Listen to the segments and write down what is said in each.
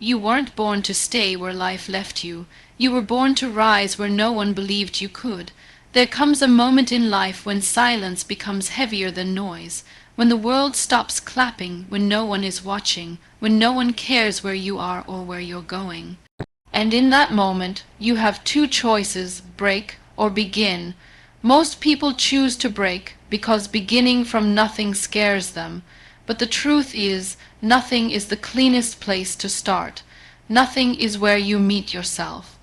You weren't born to stay where life left you. You were born to rise where no one believed you could. There comes a moment in life when silence becomes heavier than noise, when the world stops clapping, when no one is watching, when no one cares where you are or where you're going. And in that moment, you have two choices: break or begin. Most people choose to break because beginning from nothing scares them. But the truth is, nothing is the cleanest place to start. Nothing is where you meet yourself.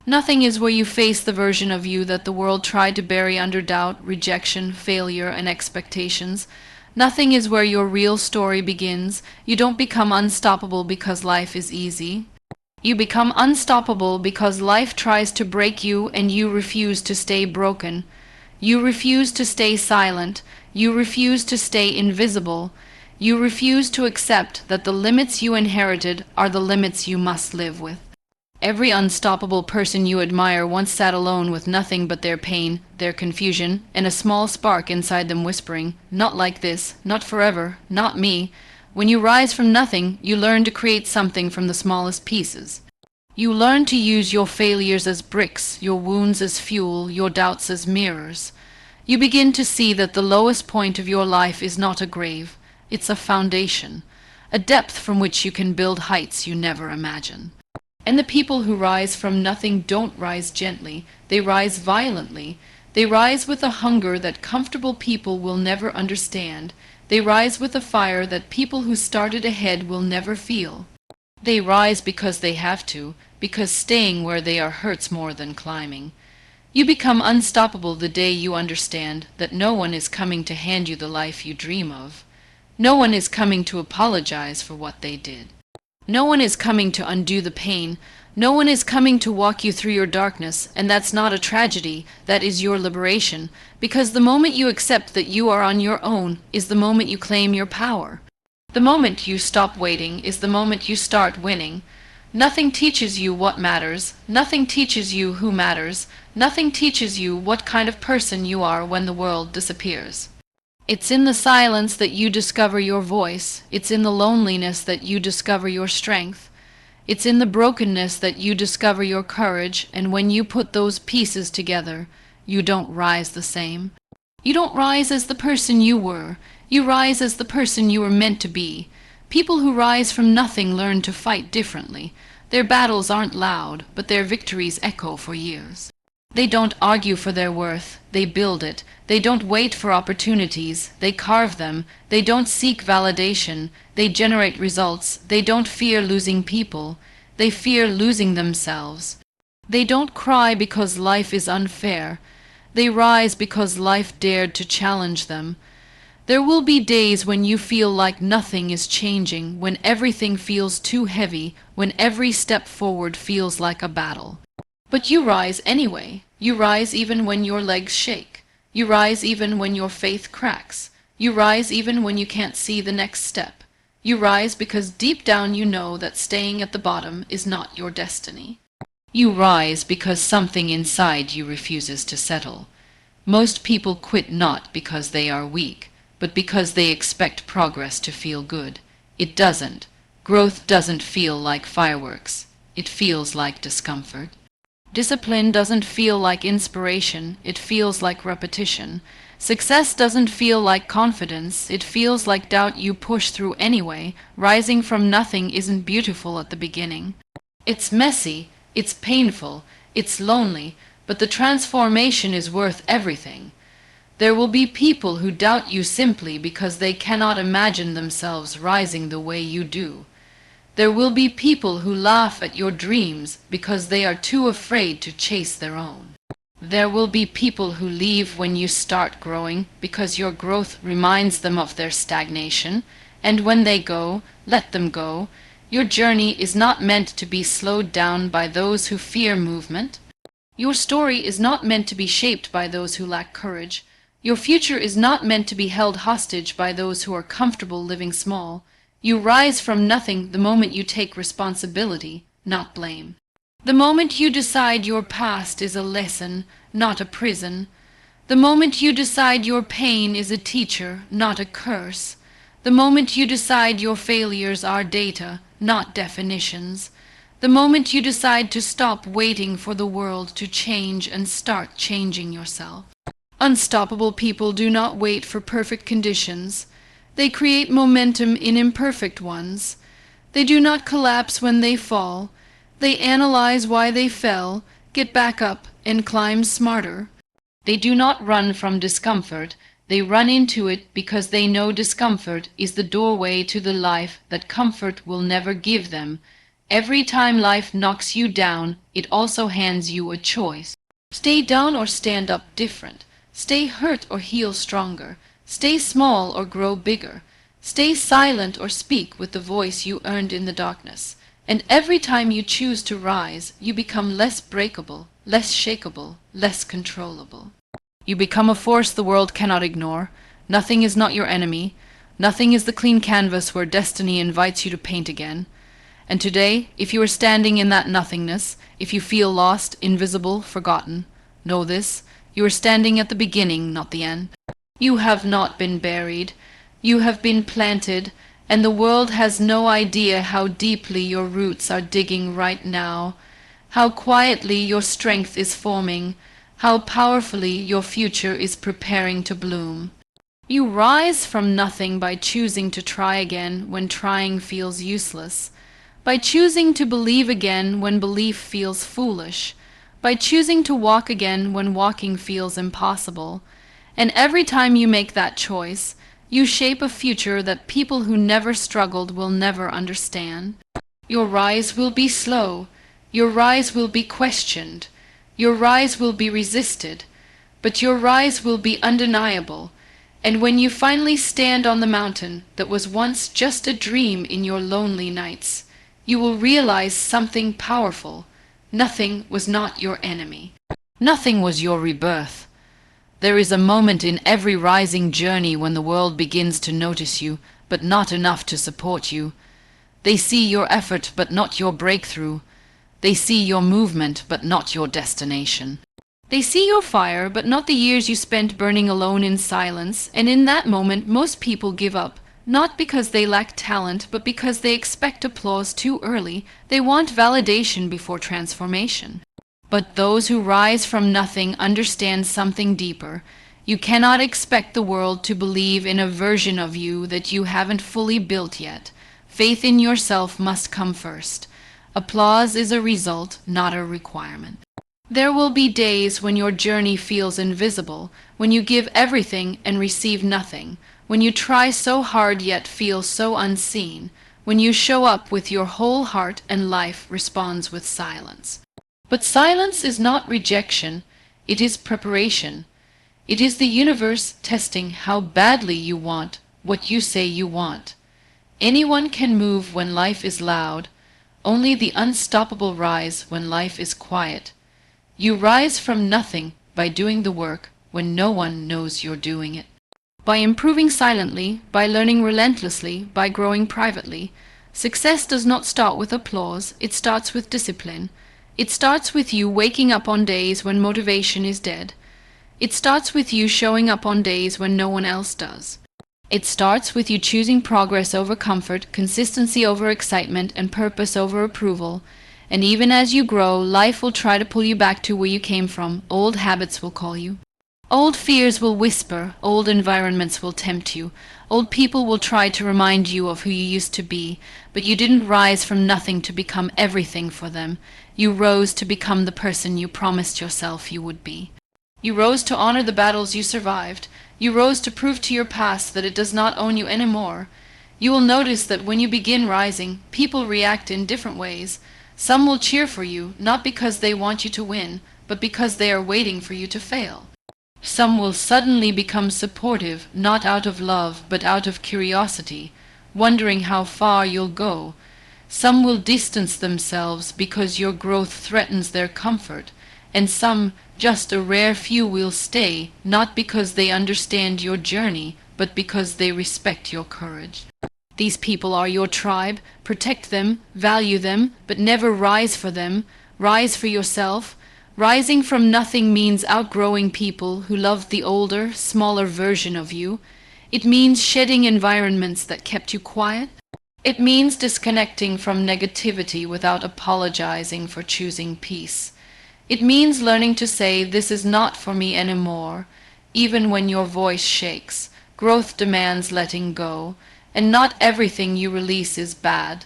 Nothing is where you face the version of you that the world tried to bury under doubt, rejection, failure, and expectations. Nothing is where your real story begins. You don't become unstoppable because life is easy. You become unstoppable because life tries to break you and you refuse to stay broken. You refuse to stay silent. You refuse to stay invisible. You refuse to accept that the limits you inherited are the limits you must live with. Every unstoppable person you admire once sat alone with nothing but their pain, their confusion, and a small spark inside them whispering, "Not like this, not forever, not me." When you rise from nothing, you learn to create something from the smallest pieces. You learn to use your failures as bricks, your wounds as fuel, your doubts as mirrors. You begin to see that the lowest point of your life is not a grave, it's a foundation, a depth from which you can build heights you never imagined. And the people who rise from nothing don't rise gently, they rise violently. They rise with a hunger that comfortable people will never understand. They rise with a fire that people who started ahead will never feel. They rise because they have to, because staying where they are hurts more than climbing. You become unstoppable the day you understand that no one is coming to hand you the life you dream of. No one is coming to apologize for what they did. No one is coming to undo the pain. No one is coming to walk you through your darkness, and that's not a tragedy, that is your liberation, because the moment you accept that you are on your own is the moment you claim your power. The moment you stop waiting is the moment you start winning. Nothing teaches you what matters. Nothing teaches you who matters. Nothing teaches you what kind of person you are when the world disappears. It's in the silence that you discover your voice. It's in the loneliness that you discover your strength. It's in the brokenness that you discover your courage, and when you put those pieces together, you don't rise the same. You don't rise as the person you were. You rise as the person you were meant to be. People who rise from nothing learn to fight differently. Their battles aren't loud, but their victories echo for years. They don't argue for their worth, they build it. They don't wait for opportunities, they carve them. They don't seek validation, they generate results. They don't fear losing people, they fear losing themselves. They don't cry because life is unfair, they rise because life dared to challenge them. There will be days when you feel like nothing is changing, when everything feels too heavy, when every step forward feels like a battle. But you rise anyway. You rise even when your legs shake. You rise even when your faith cracks. You rise even when you can't see the next step. You rise because deep down you know that staying at the bottom is not your destiny. You rise because something inside you refuses to settle. Most people quit not because they are weak, but because they expect progress to feel good. It doesn't. Growth doesn't feel like fireworks. It feels like discomfort. Discipline doesn't feel like inspiration, it feels like repetition. Success doesn't feel like confidence, it feels like doubt you push through anyway. Rising from nothing isn't beautiful at the beginning. It's messy, it's painful, it's lonely, but the transformation is worth everything. There will be people who doubt you simply because they cannot imagine themselves rising the way you do. There will be people who laugh at your dreams because they are too afraid to chase their own. There will be people who leave when you start growing because your growth reminds them of their stagnation, and when they go, let them go. Your journey is not meant to be slowed down by those who fear movement. Your story is not meant to be shaped by those who lack courage. Your future is not meant to be held hostage by those who are comfortable living small. You rise from nothing the moment you take responsibility, not blame. The moment you decide your past is a lesson, not a prison. The moment you decide your pain is a teacher, not a curse. The moment you decide your failures are data, not definitions. The moment you decide to stop waiting for the world to change and start changing yourself. Unstoppable people do not wait for perfect conditions. They create momentum in imperfect ones. They do not collapse when they fall. They analyze why they fell, get back up, and climb smarter. They do not run from discomfort. They run into it because they know discomfort is the doorway to the life that comfort will never give them. Every time life knocks you down, it also hands you a choice. Stay down or stand up different. Stay hurt or heal stronger. Stay small or grow bigger. Stay silent or speak with the voice you earned in the darkness. And every time you choose to rise, you become less breakable, less shakeable, less controllable. You become a force the world cannot ignore. Nothing is not your enemy. Nothing is the clean canvas where destiny invites you to paint again. And today, if you are standing in that nothingness, if you feel lost, invisible, forgotten, know this: you are standing at the beginning, not the end. You have not been buried. You have been planted, and the world has no idea how deeply your roots are digging right now, how quietly your strength is forming, how powerfully your future is preparing to bloom. You rise from nothing by choosing to try again when trying feels useless, by choosing to believe again when belief feels foolish, by choosing to walk again when walking feels impossible. And every time you make that choice, you shape a future that people who never struggled will never understand. Your rise will be slow. Your rise will be questioned. Your rise will be resisted. But your rise will be undeniable. And when you finally stand on the mountain that was once just a dream in your lonely nights, you will realize something powerful. Nothing was not your enemy. Nothing was your rebirth. There is a moment in every rising journey when the world begins to notice you, but not enough to support you. They see your effort, but not your breakthrough. They see your movement, but not your destination. They see your fire, but not the years you spent burning alone in silence, and in that moment most people give up, not because they lack talent, but because they expect applause too early. They want validation before transformation. But those who rise from nothing understand something deeper. You cannot expect the world to believe in a version of you that you haven't fully built yet. Faith in yourself must come first. Applause is a result, not a requirement. There will be days when your journey feels invisible, when you give everything and receive nothing, when you try so hard yet feel so unseen, when you show up with your whole heart and life responds with silence. But silence is not rejection, it is preparation. It is the universe testing how badly you want what you say you want. Anyone can move when life is loud, only the unstoppable rise when life is quiet. You rise from nothing by doing the work when no one knows you're doing it. By improving silently, by learning relentlessly, by growing privately. Success does not start with applause, it starts with discipline. It starts with you waking up on days when motivation is dead. It starts with you showing up on days when no one else does. It starts with you choosing progress over comfort, consistency over excitement, and purpose over approval. And even as you grow, life will try to pull you back to where you came from. Old habits will call you. Old fears will whisper. Old environments will tempt you. Old people will try to remind you of who you used to be. But you didn't rise from nothing to become everything for them. You rose to become the person you promised yourself you would be. You rose to honor the battles you survived. You rose to prove to your past that it does not own you anymore. You will notice that when you begin rising, people react in different ways. Some will cheer for you, not because they want you to win, but because they are waiting for you to fail. Some will suddenly become supportive, not out of love, but out of curiosity, wondering how far you'll go. Some will distance themselves because your growth threatens their comfort, and some, just a rare few, will stay, not because they understand your journey, but because they respect your courage. These people are your tribe. Protect them, value them, but never rise for them. Rise for yourself. Rising from nothing means outgrowing people who love the older, smaller version of you. It means shedding environments that kept you quiet. It means disconnecting from negativity without apologizing for choosing peace. It means learning to say, "This is not for me anymore," even when your voice shakes. Growth demands letting go, and not everything you release is bad.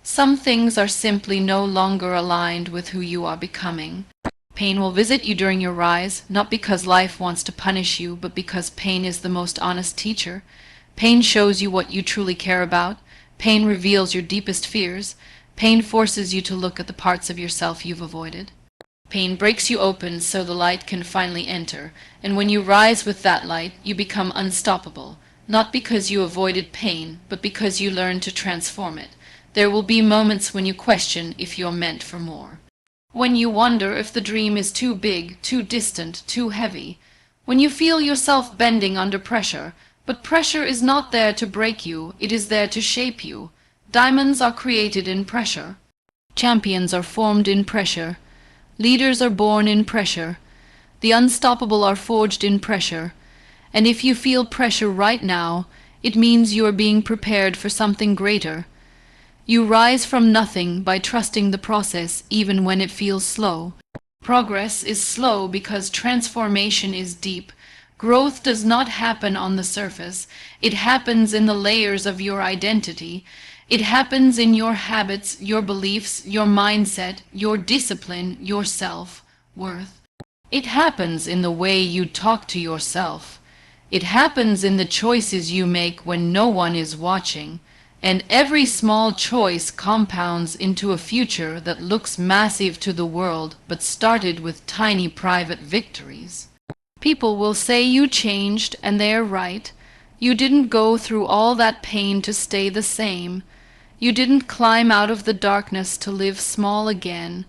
Some things are simply no longer aligned with who you are becoming. Pain will visit you during your rise, not because life wants to punish you, but because pain is the most honest teacher. Pain shows you what you truly care about. Pain reveals your deepest fears. Pain forces you to look at the parts of yourself you've avoided. Pain breaks you open so the light can finally enter, and when you rise with that light, you become unstoppable, not because you avoided pain, but because you learn to transform it. There will be moments when you question if you're meant for more. When you wonder if the dream is too big, too distant, too heavy. When you feel yourself bending under pressure. But pressure is not there to break you, it is there to shape you. Diamonds are created in pressure. Champions are formed in pressure. Leaders are born in pressure. The unstoppable are forged in pressure. And if you feel pressure right now, it means you are being prepared for something greater. You rise from nothing by trusting the process even when it feels slow. Progress is slow because transformation is deep. Growth does not happen on the surface. It happens in the layers of your identity. It happens in your habits, your beliefs, your mindset, your discipline, your self-worth. It happens in the way you talk to yourself. It happens in the choices you make when no one is watching. And every small choice compounds into a future that looks massive to the world but started with tiny private victories. People will say you changed, and they are right. You didn't go through all that pain to stay the same. You didn't climb out of the darkness to live small again.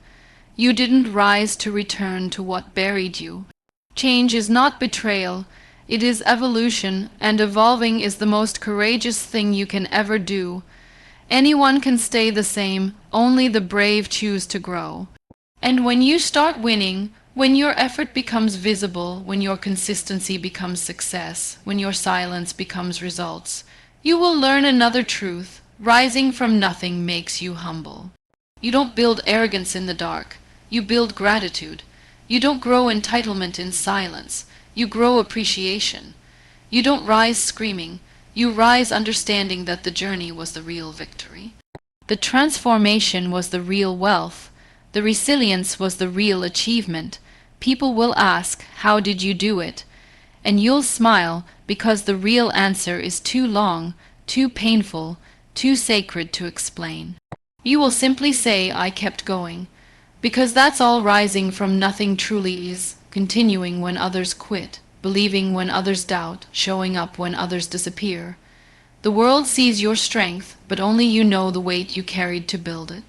You didn't rise to return to what buried you. Change is not betrayal. It is evolution, and evolving is the most courageous thing you can ever do. Anyone can stay the same, only the brave choose to grow. And when you start winning, when your effort becomes visible, when your consistency becomes success, when your silence becomes results, you will learn another truth. Rising from nothing makes you humble. You don't build arrogance in the dark. You build gratitude. You don't grow entitlement in silence. You grow appreciation. You don't rise screaming. You rise understanding that the journey was the real victory. The transformation was the real wealth. The resilience was the real achievement. People will ask, "How did you do it?" And you'll smile because the real answer is too long, too painful, too sacred to explain. You will simply say, "I kept going," because that's all rising from nothing truly is, continuing when others quit, believing when others doubt, showing up when others disappear. The world sees your strength, but only you know the weight you carried to build it.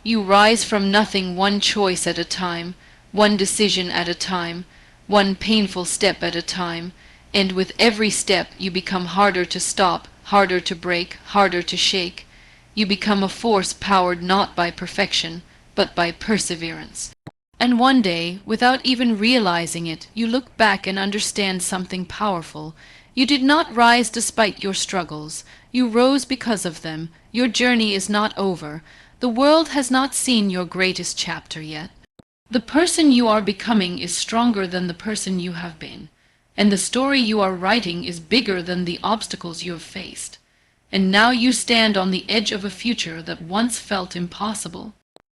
You rise from nothing one choice at a time, one decision at a time, one painful step at a time, and with every step you become harder to stop, harder to break, harder to shake. You become a force powered not by perfection, but by perseverance. And one day, without even realizing it, you look back and understand something powerful. You did not rise despite your struggles. You rose because of them. Your journey is not over. The world has not seen your greatest chapter yet. The person you are becoming is stronger than the person you have been, and the story you are writing is bigger than the obstacles you have faced. And now you stand on the edge of a future that once felt impossible.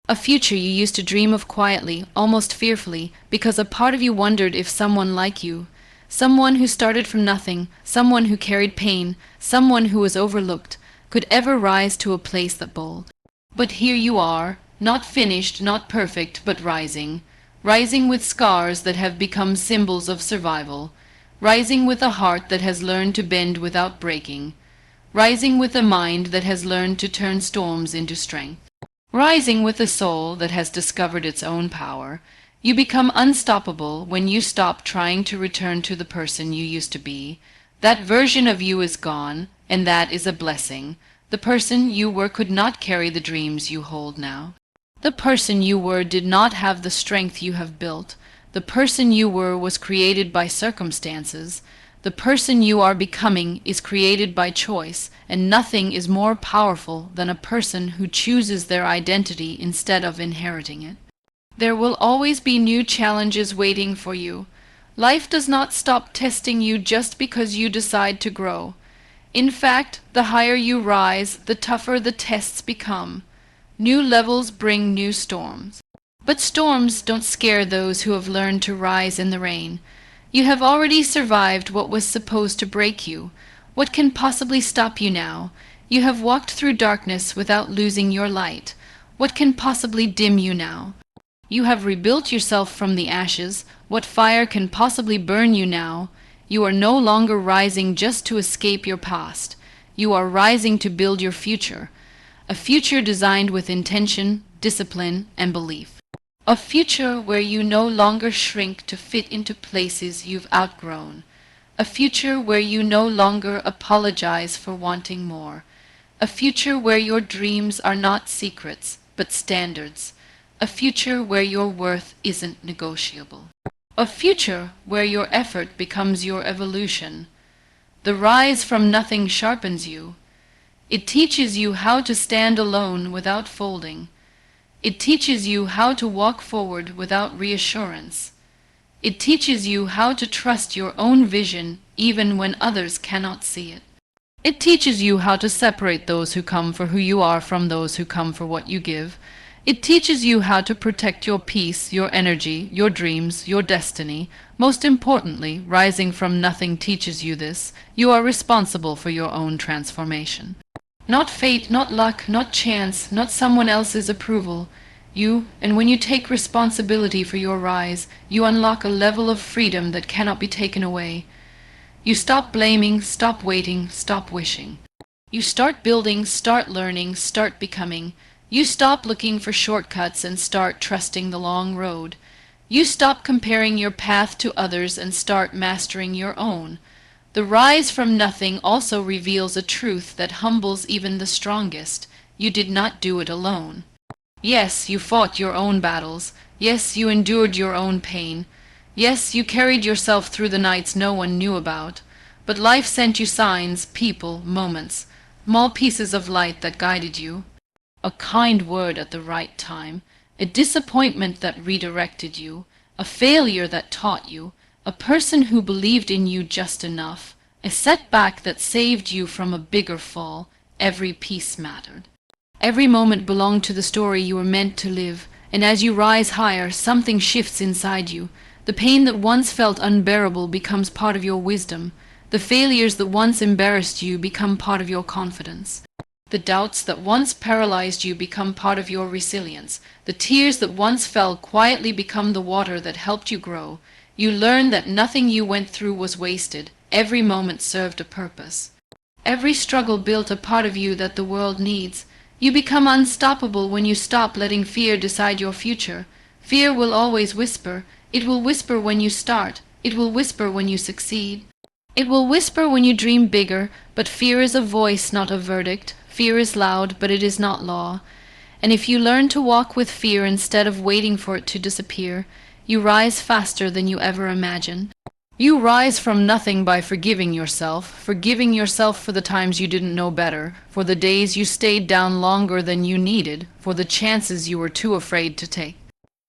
A future you used to dream of quietly, almost fearfully, because a part of you wondered if someone like you, someone who started from nothing, someone who carried pain, someone who was overlooked, could ever rise to a place that bold. But here you are, not finished, not perfect, but rising. Rising with scars that have become symbols of survival. Rising with a heart that has learned to bend without breaking. Rising with a mind that has learned to turn storms into strength. Rising with a soul that has discovered its own power. You become unstoppable when you stop trying to return to the person you used to be. That version of you is gone, and that is a blessing. The person you were could not carry the dreams you hold now. The person you were did not have the strength you have built. The person you were was created by circumstances. The person you are becoming is created by choice, and nothing is more powerful than a person who chooses their identity instead of inheriting it. There will always be new challenges waiting for you. Life does not stop testing you just because you decide to grow. In fact, the higher you rise, the tougher the tests become. New levels bring new storms. But storms don't scare those who have learned to rise in the rain. You have already survived what was supposed to break you. What can possibly stop you now? You have walked through darkness without losing your light. What can possibly dim you now? You have rebuilt yourself from the ashes. What fire can possibly burn you now? You are no longer rising just to escape your past. You are rising to build your future. A future designed with intention, discipline, and belief. A future where you no longer shrink to fit into places you've outgrown. A future where you no longer apologize for wanting more. A future where your dreams are not secrets, but standards. A future where your worth isn't negotiable. A future where your effort becomes your evolution. The rise from nothing sharpens you. It teaches you how to stand alone without folding. It teaches you how to walk forward without reassurance. It teaches you how to trust your own vision even when others cannot see it. It teaches you how to separate those who come for who you are from those who come for what you give. It teaches you how to protect your peace, your energy, your dreams, your destiny. Most importantly, rising from nothing teaches you this. You are responsible for your own transformation. Not fate, not luck, not chance, not someone else's approval. You, and when you take responsibility for your rise, you unlock a level of freedom that cannot be taken away. You stop blaming, stop waiting, stop wishing. You start building, start learning, start becoming. You stop looking for shortcuts and start trusting the long road. You stop comparing your path to others and start mastering your own. The rise from nothing also reveals a truth that humbles even the strongest. You did not do it alone. Yes, you fought your own battles. Yes, you endured your own pain. Yes, you carried yourself through the nights no one knew about. But life sent you signs, people, moments, small pieces of light that guided you. A kind word at the right time, a disappointment that redirected you, a failure that taught you, a person who believed in you just enough, a setback that saved you from a bigger fall. Every piece mattered. Every moment belonged to the story you were meant to live, and as you rise higher, something shifts inside you. The pain that once felt unbearable becomes part of your wisdom. The failures that once embarrassed you become part of your confidence. The doubts that once paralyzed you become part of your resilience. The tears that once fell quietly become the water that helped you grow. You learn that nothing you went through was wasted. Every moment served a purpose. Every struggle built a part of you that the world needs. You become unstoppable when you stop letting fear decide your future. Fear will always whisper. It will whisper when you start. It will whisper when you succeed. It will whisper when you dream bigger, but fear is a voice, not a verdict. Fear is loud, but it is not law. And if you learn to walk with fear instead of waiting for it to disappear, you rise faster than you ever imagined. You rise from nothing by forgiving yourself for the times you didn't know better, for the days you stayed down longer than you needed, for the chances you were too afraid to take,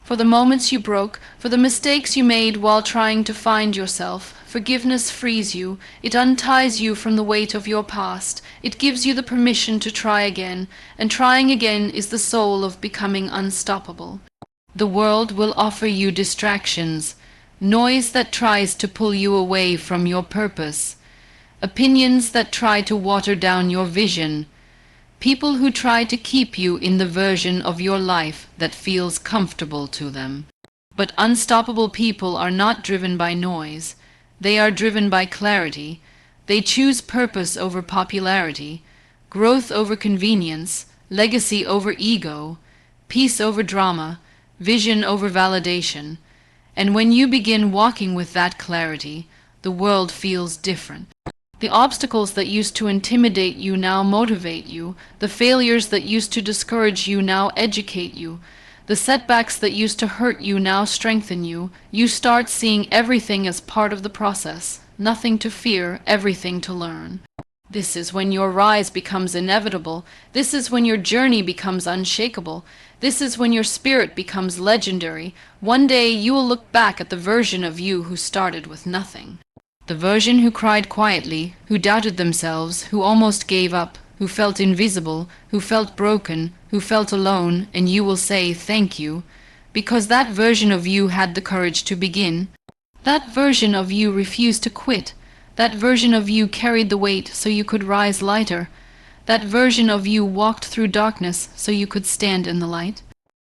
for the moments you broke, for the mistakes you made while trying to find yourself. Forgiveness frees you. It unties you from the weight of your past. It gives you the permission to try again, and trying again is the soul of becoming unstoppable. The world will offer you distractions, noise that tries to pull you away from your purpose, opinions that try to water down your vision, people who try to keep you in the version of your life that feels comfortable to them. But unstoppable people are not driven by noise. They are driven by clarity. They choose purpose over popularity, growth over convenience, legacy over ego, peace over drama, vision over validation. And when you begin walking with that clarity, the world feels different. The obstacles that used to intimidate you now motivate you. The failures that used to discourage you now educate you. The setbacks that used to hurt you now strengthen you. You start seeing everything as part of the process, nothing to fear, everything to learn. This is when your rise becomes inevitable. This is when your journey becomes unshakable. This is when your spirit becomes legendary. One day you will look back at the version of you who started with nothing. The version who cried quietly, who doubted themselves, who almost gave up, who felt invisible, who felt broken, who felt alone, and you will say thank you, because that version of you had the courage to begin. That version of you refused to quit. That version of you carried the weight so you could rise lighter. That version of you walked through darkness so you could stand in the light.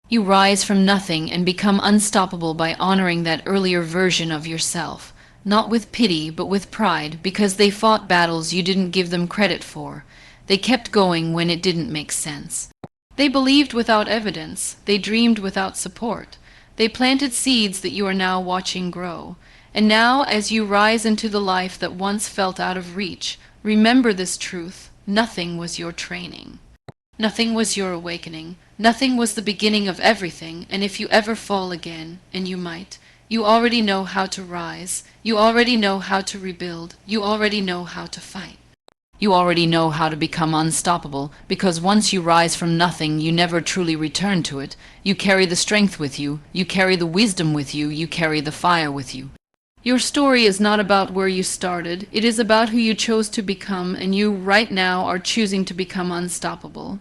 You rise from nothing and become unstoppable by honoring that earlier version of yourself, not with pity but with pride, because they fought battles you didn't give them credit for. They kept going when it didn't make sense. They believed without evidence. They dreamed without support. They planted seeds that you are now watching grow. And now, as you rise into the life that once felt out of reach, remember this truth: nothing was your training. Nothing was your awakening. Nothing was the beginning of everything, and if you ever fall again, and you might, you already know how to rise. You already know how to rebuild. You already know how to fight. You already know how to become unstoppable, because once you rise from nothing, you never truly return to it. You carry the strength with you. You carry the wisdom with you. You carry the fire with you. Your story is not about where you started. It is about who you chose to become, and you right now are choosing to become unstoppable.